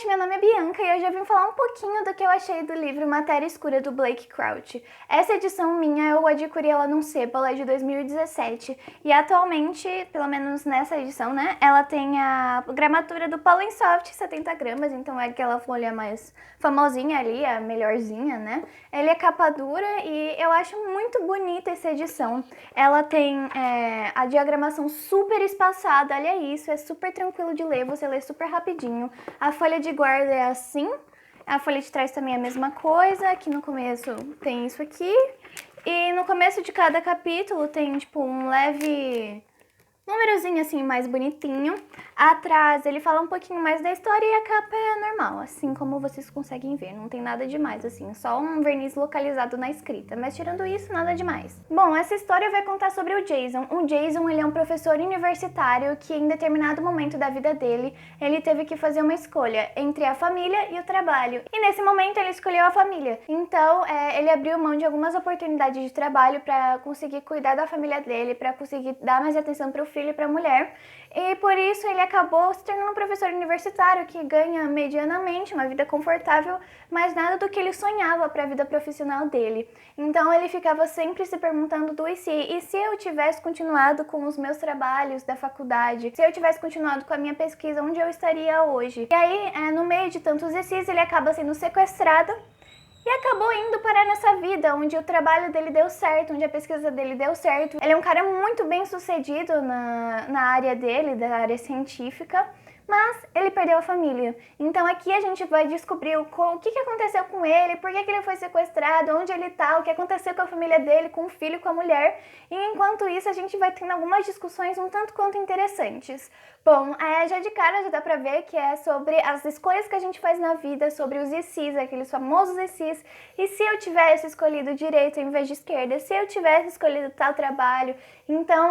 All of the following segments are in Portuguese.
gente, meu nome é Bianca e eu já vim falar um pouquinho do que eu achei do livro Matéria Escura do Blake Crouch. Essa edição minha eu adquiri ela num sebo, ela é de 2017 e atualmente, pelo menos nessa edição, né, ela tem a gramatura do Pollen Soft 70 gramas, então é aquela folha mais famosinha ali, a melhorzinha, né. Ele é capa dura e eu acho muito bonita essa edição. Ela tem a diagramação super espaçada, olha isso, é super tranquilo de ler, você lê super rapidinho. A folha de guarda é assim, a folha de trás também é a mesma coisa, aqui no começo tem isso aqui, e no começo de cada capítulo tem tipo um leve númerozinho assim mais bonitinho. Atrás ele fala um pouquinho mais da história e a capa é normal, assim como vocês conseguem ver, não tem nada demais assim, só um verniz localizado na escrita, mas tirando isso, nada demais. Bom, essa história vai contar sobre o Jason. O Jason, ele é um professor universitário que em determinado momento da vida dele, ele teve que fazer uma escolha entre a família e o trabalho. E nesse momento ele escolheu a família. Então, ele abriu mão de algumas oportunidades de trabalho para conseguir cuidar da família dele, para conseguir dar mais atenção para o filho e para a mulher. E por isso ele acabou se tornando um professor universitário que ganha medianamente uma vida confortável, mas nada do que ele sonhava para a vida profissional dele. Então ele ficava sempre se perguntando do e se eu tivesse continuado com os meus trabalhos da faculdade, se eu tivesse continuado com a minha pesquisa, onde eu estaria hoje? E aí, no meio de tantos e se, ele acaba sendo sequestrado e acabou indo parar nessa vida, onde o trabalho dele deu certo, onde a pesquisa dele deu certo. Ele é um cara muito bem sucedido na área dele, da área científica, mas ele perdeu a família. Então aqui a gente vai descobrir o que aconteceu com ele, por que ele foi sequestrado, onde ele tá, o que aconteceu com a família dele, com o filho, com a mulher. E enquanto isso a gente vai tendo algumas discussões um tanto quanto interessantes. Bom, já de cara já dá pra ver que é sobre as escolhas que a gente faz na vida, sobre os ICs, aqueles famosos ICs. E se eu tivesse escolhido direita em vez de esquerda? Se eu tivesse escolhido tal trabalho? Então,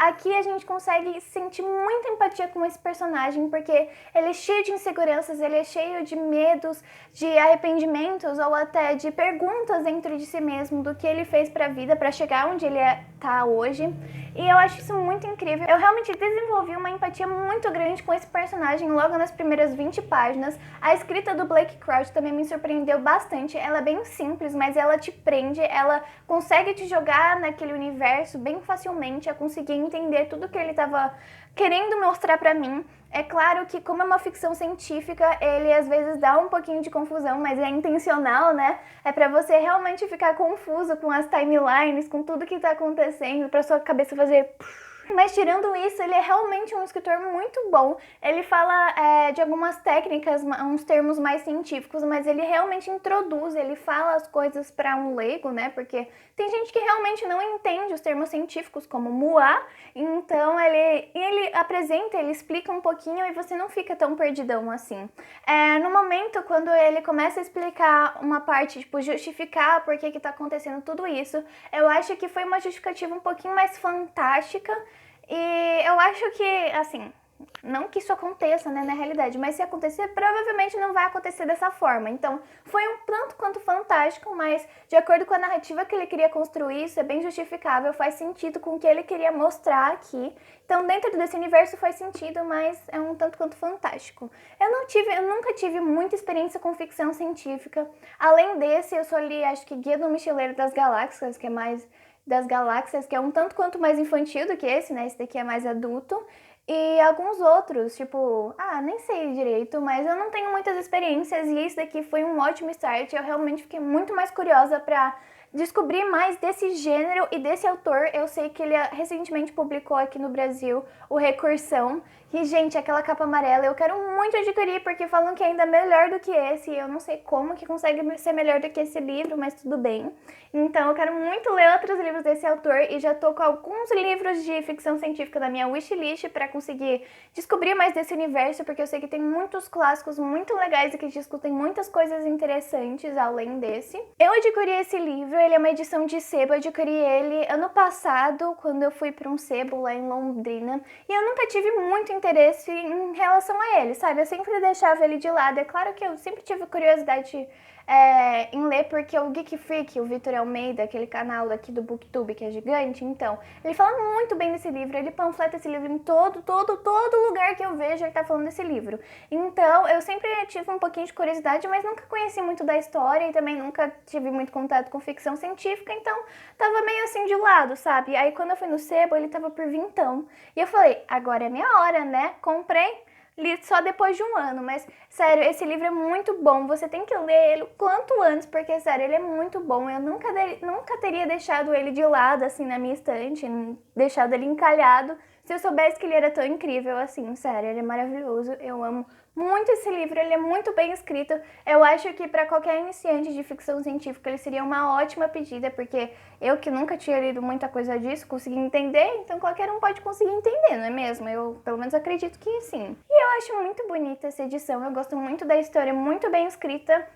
aqui a gente consegue sentir muita empatia com esse personagem, porque ele é cheio de inseguranças, ele é cheio de medos, de arrependimentos ou até de perguntas dentro de si mesmo do que ele fez pra vida, pra chegar onde ele tá hoje. E eu acho isso muito incrível. Eu realmente desenvolvi uma empatia muito grande com esse personagem logo nas primeiras 20 páginas. A escrita do Blake Crouch também me surpreendeu bastante. Ela é bem simples, mas ela te prende, ela consegue te jogar naquele universo bem facilmente, a conseguir entender tudo que ele estava querendo mostrar pra mim. É claro que, como é uma ficção científica, ele às vezes dá um pouquinho de confusão, mas é intencional, né? É pra você realmente ficar confuso com as timelines, com tudo que tá acontecendo, pra sua cabeça fazer... Mas tirando isso, ele é realmente um escritor muito bom. Ele fala de algumas técnicas, uns termos mais científicos, mas ele realmente introduz, ele fala as coisas para um leigo, né? Porque tem gente que realmente não entende os termos científicos, como muar. Então ele apresenta, ele explica um pouquinho e você não fica tão perdidão assim. No momento, quando ele começa a explicar uma parte, tipo, justificar por que tá acontecendo tudo isso, eu acho que foi uma justificativa um pouquinho mais fantástica. E eu acho que, assim, não que isso aconteça, né, na realidade, mas se acontecer, provavelmente não vai acontecer dessa forma. Então, foi um tanto quanto fantástico, mas de acordo com a narrativa que ele queria construir, isso é bem justificável, faz sentido com o que ele queria mostrar aqui. Então, dentro desse universo faz sentido, mas é um tanto quanto fantástico. Eu nunca tive muita experiência com ficção científica. Além desse, eu só li, acho que Guia do Mochileiro das Galáxias, que é mais... das Galáxias, que é um tanto quanto mais infantil do que esse, né? Esse daqui é mais adulto. E alguns outros, tipo, nem sei direito, mas eu não tenho muitas experiências e esse daqui foi um ótimo start. Eu realmente fiquei muito mais curiosa pra descobrir mais desse gênero e desse autor. Eu sei que ele recentemente publicou aqui no Brasil o Recursão. E, gente, aquela capa amarela eu quero muito adquirir, porque falam que é ainda melhor do que esse. E eu não sei como que consegue ser melhor do que esse livro, mas tudo bem. Então eu quero muito ler outros livros desse autor e já tô com alguns livros de ficção científica na minha wishlist para conseguir descobrir mais desse universo, porque eu sei que tem muitos clássicos muito legais e que discutem muitas coisas interessantes além desse. Eu adquiri esse livro ele é uma edição de sebo, eu adquiri ele ano passado, quando eu fui para um sebo lá em Londrina, e eu nunca tive muito interesse em relação a ele, sabe? Eu sempre deixava ele de lado. É claro que eu sempre tive curiosidade em ler, porque o Geek Freak, o Vitor Almeida, aquele canal daqui do BookTube, que é gigante, então, ele fala muito bem desse livro, ele panfleta esse livro em todo lugar que eu vejo, ele tá falando desse livro. Então, eu sempre tive um pouquinho de curiosidade, mas nunca conheci muito da história e também nunca tive muito contato com ficção científica, então tava meio assim de lado, sabe? Aí quando eu fui no sebo, ele tava por vintão. E eu falei, agora é minha hora, né? Comprei. Li só depois de um ano, mas sério, esse livro é muito bom, você tem que ler ele o quanto antes, porque sério, ele é muito bom, eu nunca teria deixado ele de lado, assim, na minha estante, deixado ele encalhado, se eu soubesse que ele era tão incrível, assim, sério, ele é maravilhoso, eu amo muito esse livro, ele é muito bem escrito, eu acho que para qualquer iniciante de ficção científica ele seria uma ótima pedida, porque eu que nunca tinha lido muita coisa disso, consegui entender, então qualquer um pode conseguir entender, não é mesmo? Eu pelo menos acredito que sim. E eu acho muito bonita essa edição, eu gosto muito da história, muito bem escrita.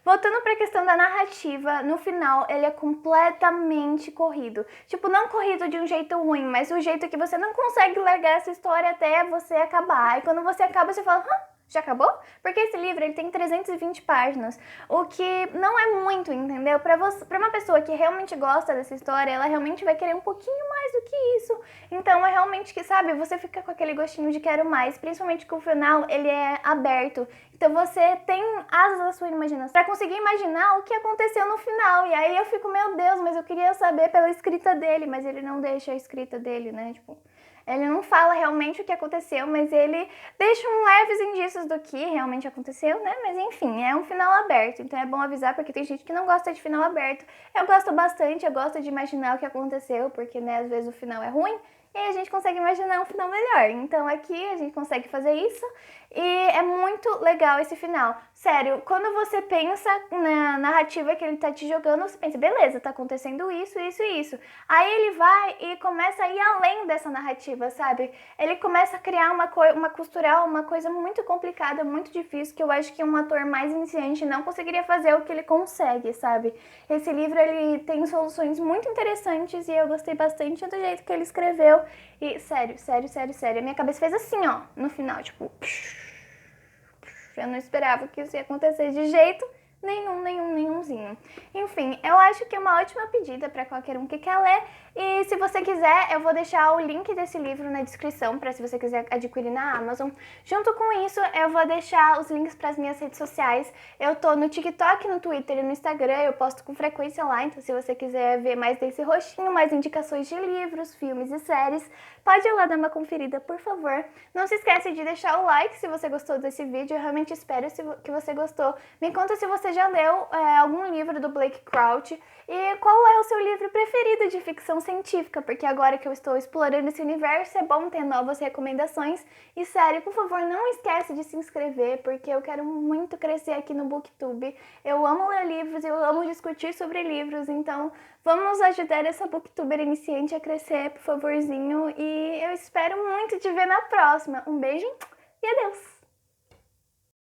Voltando pra questão da narrativa, no final ele é completamente corrido. Tipo, não corrido de um jeito ruim, mas o jeito que você não consegue largar essa história até você acabar. E quando você acaba, você fala, já acabou? Porque esse livro ele tem 320 páginas, o que não é muito, entendeu? Pra uma pessoa que realmente gosta dessa história, ela realmente vai querer um pouquinho mais do que isso. Então é realmente que, sabe, você fica com aquele gostinho de quero mais, principalmente que o final ele é aberto. Então você tem asas da sua imaginação pra conseguir imaginar o que aconteceu no final. E aí eu fico, meu Deus, mas eu queria saber pela escrita dele, mas ele não deixa a escrita dele, né? Tipo, ele não fala realmente o que aconteceu, mas ele deixa leves indícios do que realmente aconteceu, né? Mas enfim, é um final aberto, então é bom avisar porque tem gente que não gosta de final aberto. Eu gosto bastante, eu gosto de imaginar o que aconteceu, porque, né, às vezes o final é ruim e aí a gente consegue imaginar um final melhor. Então aqui a gente consegue fazer isso e é muito legal esse final. Sério, quando você pensa na narrativa que ele tá te jogando, você pensa, beleza, tá acontecendo isso, isso e isso. Aí ele vai e começa a ir além dessa narrativa, sabe? Ele começa a criar costurar uma coisa muito complicada, muito difícil, que eu acho que um ator mais iniciante não conseguiria fazer o que ele consegue, sabe? Esse livro, ele tem soluções muito interessantes e eu gostei bastante do jeito que ele escreveu. E sério, a minha cabeça fez assim, ó, no final, tipo... Eu não esperava que isso ia acontecer de jeito nenhumzinho. Enfim, eu acho que é uma ótima pedida para qualquer um que quer ler. E se você quiser, eu vou deixar o link desse livro na descrição para se você quiser adquirir na Amazon. Junto com isso, eu vou deixar os links para as minhas redes sociais. Eu tô no TikTok, no Twitter e no Instagram, eu posto com frequência lá, então se você quiser ver mais desse rostinho, mais indicações de livros, filmes e séries, pode ir lá dar uma conferida, por favor. Não se esquece de deixar o like se você gostou desse vídeo, eu realmente espero que você gostou. Me conta se você já leu algum livro do Blake Crouch e qual é o seu livro preferido de ficção científica, porque agora que eu estou explorando esse universo é bom ter novas recomendações. E sério, por favor, não esquece de se inscrever, porque eu quero muito crescer aqui no BookTube. Eu amo ler livros, eu amo discutir sobre livros, então vamos ajudar essa booktuber iniciante a crescer, por favorzinho, e eu espero muito te ver na próxima. Um beijo e adeus!